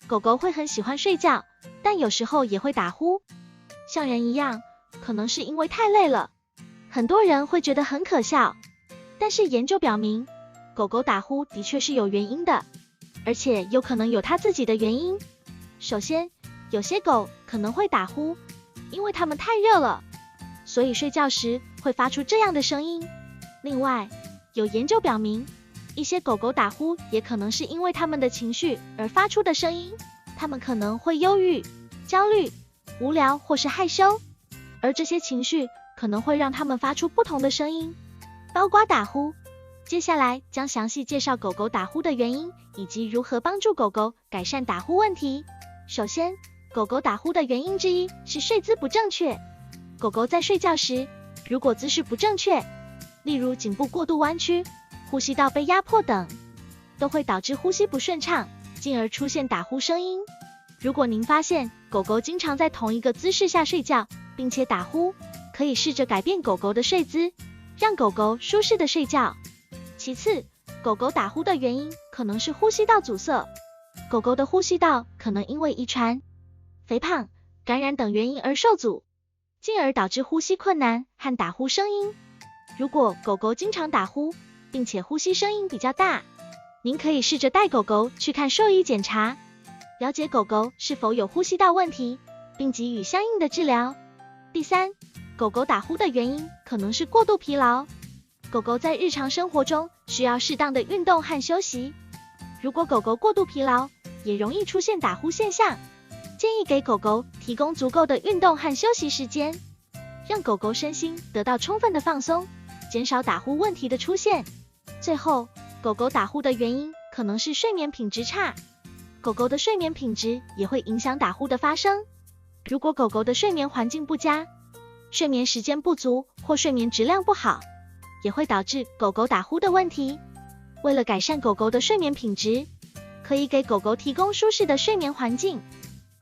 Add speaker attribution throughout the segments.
Speaker 1: 狗狗会很喜欢睡觉，但有时候也会打呼，像人一样，可能是因为太累了。很多人会觉得很可笑，但是研究表明，狗狗打呼的确是有原因的，而且有可能有它自己的原因。首先，有些狗可能会打呼，因为它们太热了，所以睡觉时会发出这样的声音。另外，有研究表明，一些狗狗打呼也可能是因为它们的情绪而发出的声音，它们可能会忧郁、焦虑、无聊或是害羞，而这些情绪可能会让它们发出不同的声音，包括打呼。接下来将详细介绍狗狗打呼的原因，以及如何帮助狗狗改善打呼问题。首先，狗狗打呼的原因之一是睡姿不正确。狗狗在睡觉时，如果姿势不正确，例如颈部过度弯曲、呼吸道被压迫等，都会导致呼吸不顺畅，进而出现打呼声音。如果您发现狗狗经常在同一个姿势下睡觉，并且打呼，可以试着改变狗狗的睡姿，让狗狗舒适的睡觉。其次，狗狗打呼的原因可能是呼吸道阻塞。狗狗的呼吸道可能因为遗传、肥胖、感染等原因而受阻，进而导致呼吸困难和打呼声音。如果狗狗经常打呼，并且呼吸声音比较大，您可以试着带狗狗去看兽医检查，了解狗狗是否有呼吸道问题，并给予相应的治疗。第三，狗狗打呼的原因可能是过度疲劳。狗狗在日常生活中需要适当的运动和休息，如果狗狗过度疲劳，也容易出现打呼现象。建议给狗狗提供足够的运动和休息时间，让狗狗身心得到充分的放松，减少打呼问题的出现。最后，狗狗打呼的原因可能是睡眠品质差。狗狗的睡眠品质也会影响打呼的发生。如果狗狗的睡眠环境不佳，睡眠时间不足或睡眠质量不好，也会导致狗狗打呼的问题。为了改善狗狗的睡眠品质，可以给狗狗提供舒适的睡眠环境，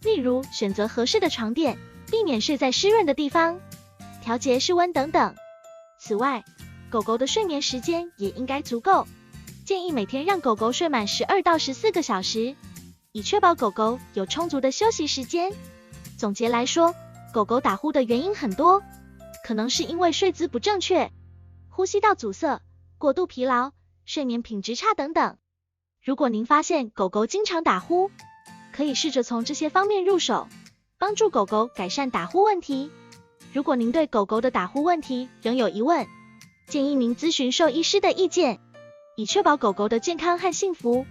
Speaker 1: 例如选择合适的床垫，避免睡在湿润的地方，调节室温等等。此外，狗狗的睡眠时间也应该足够，建议每天让狗狗睡满12到14个小时，以确保狗狗有充足的休息时间。总结来说，狗狗打呼的原因很多，可能是因为睡姿不正确、呼吸道阻塞、过度疲劳、睡眠品质差等等。如果您发现狗狗经常打呼，可以试着从这些方面入手，帮助狗狗改善打呼问题。如果您对狗狗的打呼问题仍有疑问，建议您咨询兽医师的意见，以确保狗狗的健康和幸福。